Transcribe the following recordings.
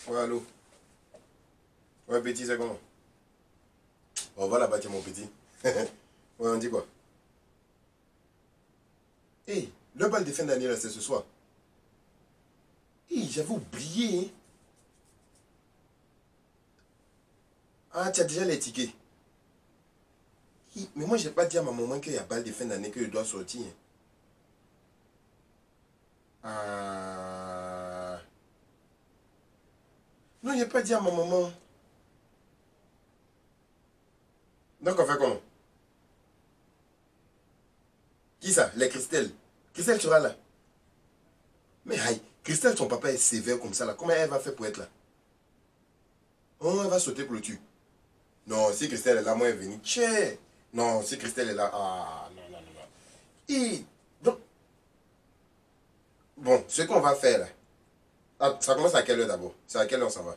Ouais, allô. Ouais, petit, c'est comment? On va là-bas, tiens, mon petit. Ouais, on dit quoi? Hé, le bal de fin d'année, là, c'est ce soir. Hé, j'avais oublié, hein. Ah, tu as déjà les tickets. Hi, mais moi, j'ai pas dit à ma maman qu'il y a bal de fin d'année que je dois sortir, hein. Ah. Non, j'ai pas dit à ma maman. Donc, on fait comment? Qui ça? Les Christelle. Christelle sera là. Mais aïe, Christelle, son papa est sévère comme ça, là. Comment elle va faire pour être là? Oh, elle va sauter pour le tue. Non, si Christelle est là, moi, elle est venue. Tchè. Non, si Christelle est là. Ah, non, non, non, non. Et, donc, bon, ce qu'on va faire là. Ah, ça commence à quelle heure d'abord? C'est à quelle heure on s'en va?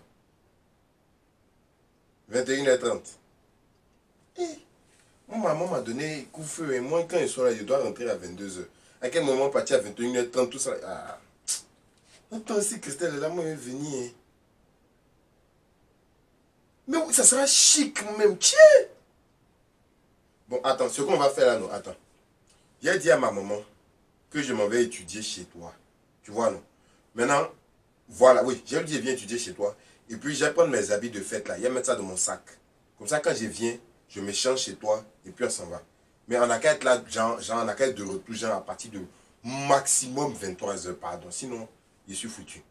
21h30. Eh, mon maman m'a donné coup de feu et moi, quand il soit là, je dois rentrer à 22h. À quel moment partir à 21h30, tout ça? Ah, attends, si Christelle est là, moi, elle est venue, hein. Mais oui, ça sera chic même. Tchè. Bon, attends, ce qu'on va faire là, non, attends. J'ai dit à ma maman que je m'en vais étudier chez toi. Tu vois, non? Maintenant, voilà, oui, j'ai dit, viens étudier chez toi. Et puis, je vais prendre mes habits de fête là. Je vais mettre ça dans mon sac. Comme ça, quand je viens, je me change chez toi et puis on s'en va. Mais on n'a qu'à être là, genre, on n'a qu'à être de retour, genre, à partir de maximum 23h, pardon. Sinon, je suis foutu.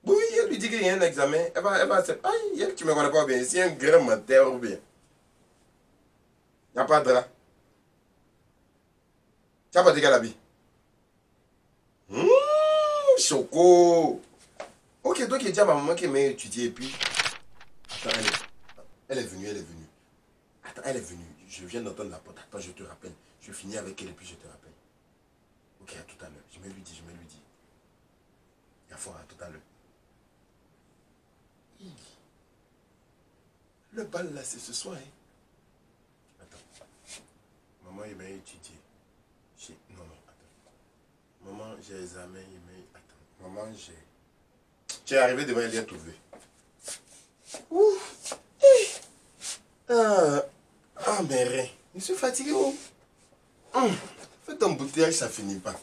Oui, elle lui dit qu'il y a un examen. Elle va accepter. Aïe, elle, tu me connais pas bien. C'est un grand menteur ou bien. Il n'y a pas de drap. Tu n'as pas de quel habit? Choco. Ok, donc il dit à ma maman qu'elle m'a étudié et puis. Attends, elle est venue, elle est venue. Attends, elle est venue. Je viens d'entendre la porte. Attends, je te rappelle. Je finis avec elle et puis je te rappelle. Ok, à tout à l'heure. Je me lui dis, je me lui dis. Il y a fort, à tout à l'heure. Le bal là, c'est ce soir, hein. Attends. Maman, il m'a étudié. Non, non, attends. Maman, j'ai examen, il m'a. Attends. Maman, j'ai. Tu es arrivé devant, elle y a trouvé. Ouh. Ah, ah, mais rien. Je suis fatigué, oh. Fais ton bouteillage, ça finit pas.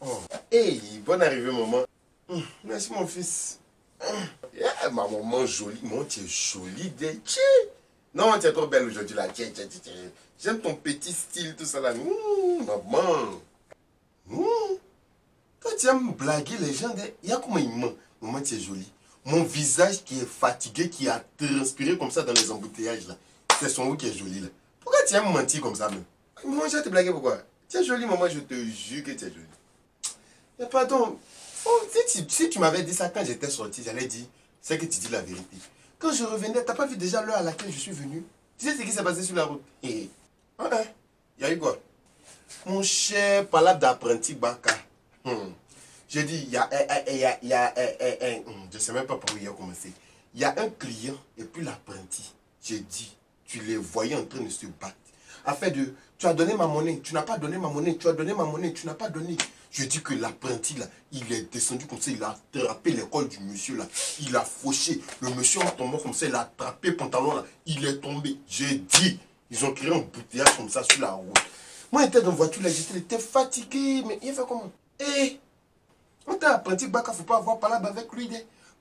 Oh. Hey, bonne arrivée, maman. Merci, mon fils. Yeah, ma maman jolie. Maman, tu es jolie. Non, tu es trop belle aujourd'hui, là. Tiens, tiens, tiens. J'aime ton petit style, tout ça, là. Maman. Quand tu aimes blaguer les gens, il y a comment ils mentent. Maman, tu es jolie. Mon visage qui est fatigué, qui a transpiré comme ça dans les embouteillages, là. C'est son haut qui est joli, là. Pourquoi tu aimes mentir comme ça, même? Maman, je vais te blaguer pourquoi? Tu es jolie, maman, je te jure que tu es jolie. Mais pardon, si tu m'avais dit ça quand j'étais sorti, j'allais dire, c'est que tu dis la vérité. Quand je revenais, t'as pas vu déjà l'heure à laquelle je suis venu? Tu sais ce qui s'est passé sur la route? Ouais, il y a eu quoi? Mon cher palabre d'apprenti Baka. J'ai dit, je ne sais même pas par où il a commencé. Il y a un client et puis l'apprenti. J'ai dit, tu les voyais en train de se battre. Afin de, tu as donné ma monnaie, tu n'as pas donné ma monnaie, tu as donné ma monnaie, tu n'as pas donné. Je dis que l'apprenti là, il est descendu comme ça, il a attrapé l'école du monsieur là, il a fauché. Le monsieur en tombant comme ça, il a attrapé le pantalon là, il est tombé. J'ai dit, ils ont créé un bouteillage comme ça sur la route. Moi j'étais dans la voiture là, j'étais fatigué, mais il fait comment? On t'a apprenti Baka, il ne faut pas avoir parlé avec lui.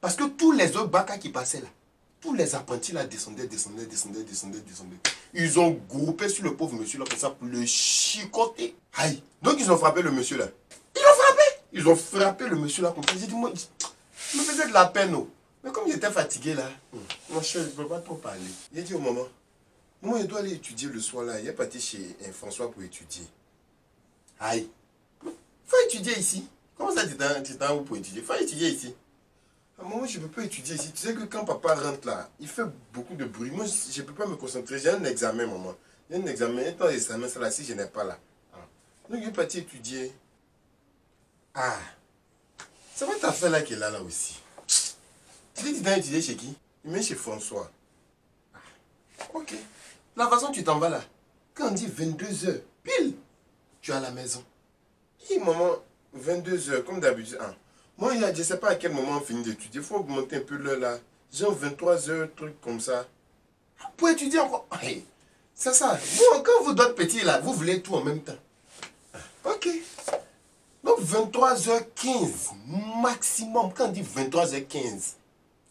Parce que tous les autres Baka qui passaient là, tous les apprentis là descendaient. Ils ont groupé sur le pauvre monsieur là comme ça pour le chicoter. Aïe. Donc ils ont frappé le monsieur là. Ils ont frappé le monsieur là comme ça. J'ai dit, moi, je me faisais de la peine. Oh. Mais comme j'étais fatigué là, mon cher, je ne peux pas trop parler. J'ai dit au maman, moi je dois aller étudier le soir là. Il est parti chez François pour étudier. Aïe. Faut étudier ici. Comment ça tu t'en où pour étudier? Faut étudier ici. À un moment, je ne peux pas étudier ici. Tu sais que quand papa rentre là, il fait beaucoup de bruit. Moi, je ne peux pas me concentrer. J'ai un examen, maman. J'ai un examen. Et dans l'examen, ça là, si je n'ai pas là. Donc, il est parti étudier. Ah. C'est votre affaire là qui est là aussi. Tu dis que tu dois étudier chez qui? Il met chez François. Ah. Ok. La façon tu t'en vas là. Quand on dit 22h, pile, tu es à la maison. Et maman, 22h, comme d'habitude. Moi, je ne sais pas à quel moment on finit d'étudier. Il faut augmenter un peu l'heure là. Genre 23 heures, truc comme ça. Pour étudier encore. Hey, c'est ça. Bon, quand vous d'autres petits là, vous voulez tout en même temps. Ok. Donc 23h15 maximum. Quand on dit 23h15,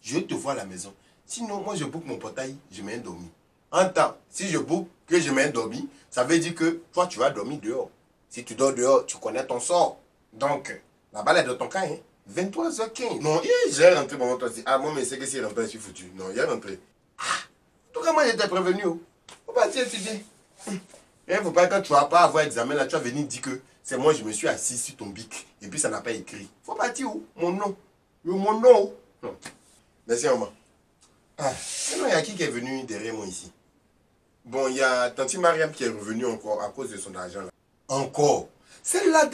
je te vois à la maison. Sinon, moi je book mon portail, je mets un dormi. En temps, si je book que je mets un dormi, ça veut dire que toi tu vas dormir dehors. Si tu dors dehors, tu connais ton sort. Donc, la balle est de ton cas, hein. 23h15. Non, j'ai rentré pour toi. Ah, moi, mais c'est que si il rentre, je suis foutu. Non, il est rentré. Ah, en tout cas, moi, j'étais prévenu. Oh. Faut pas étudier. Il ne faut pas, quand tu vas pas avoir examen, là, tu vas venir dire que c'est moi, je me suis assis sur ton bic. Et puis, ça n'a pas écrit. Faut pas dire où mon nom. Mon nom. Non. Merci, maman. Ah, sinon, il y a qui est venu derrière moi ici? Bon, il y a Tanti Mariam qui est revenue encore à cause de son argent. Là. Encore? Celle-là,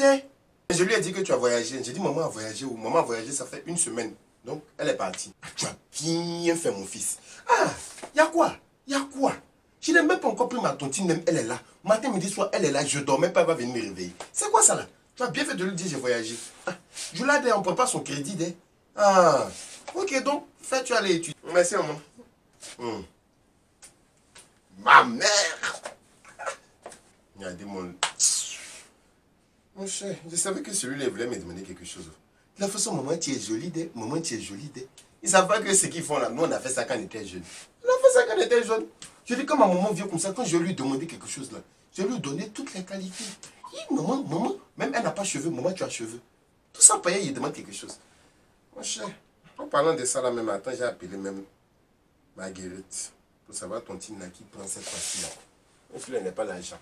je lui ai dit que tu as voyagé. J'ai dit, maman a voyagé où? Maman a voyagé, ça fait une semaine. Donc, elle est partie. Ah, tu as bien fait, mon fils. Ah, il y a quoi? Il y a quoi? Je n'ai même pas encore pris ma tontine, même elle est là. Matin, midi, soir, elle est là. Je dormais pas, elle va venir me réveiller. C'est quoi ça là? Tu as bien fait de lui dire j'ai voyagé. Ah, je l'ai on ne prend pas son crédit. Ah, ok, donc, fais, tu aller étudier. Merci, maman. Ma mère! Regardez mon cher, je savais que celui-là voulait me demander quelque chose. De la façon, maman, tu es jolie, maman, tu es jolie, ils ne savent pas que ce qu'ils font là, nous on a fait ça quand on était jeunes. On a fait ça quand on était jeunes. Je dis, quand ma maman vient comme ça, quand je lui demandais quelque chose là, je lui donnais toutes les qualités. Maman, même elle n'a pas cheveux, maman, tu as cheveux. Tout ça, pareil, il demande quelque chose. Mon cher, en parlant de ça là même, attends, j'ai appelé même Marguerite pour savoir ton team là qui prend cette fois-ci là. Mon fils n'est pas l'argent.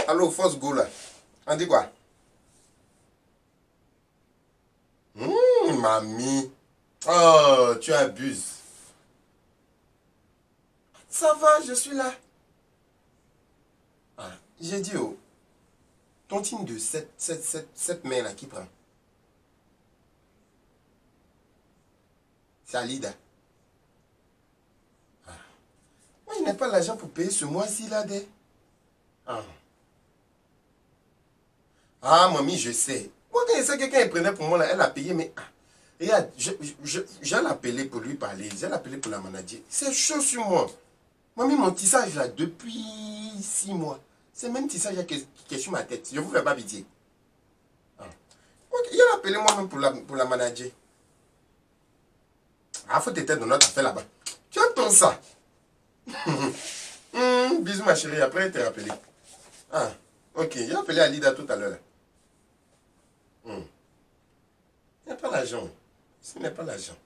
Allô, Force Go là. On dit quoi? Mamie. Oh, tu abuses. Ça va, je suis là. Ah, j'ai dit, oh, ton team de cette main là qui prend. C'est Alida. Ah. Moi, je n'ai pas l'argent pour payer ce mois-ci là. Ah. Ah, mamie, je sais. Moi, quand je sais que quelqu'un prenait pour moi, là, elle a payé, mais... Ah, regarde, j'ai l'appelé pour lui parler, j'ai l'appelé pour la manager. C'est chaud sur moi. Mamie, mon tissage, là, depuis 6 mois, c'est même tissage là, qui est sur ma tête. Je ne vous fais pas pitié. Ah. Okay, il a appelé moi-même pour la manager. Ah, faut t'éteindre dans notre affaire là-bas. Tu entends ça? Bisous, ma chérie, après, il t'a rappelé. Ah, ok, il a appelé Alida tout à l'heure. Il n'y a pas l'argent. Ce n'est pas l'argent.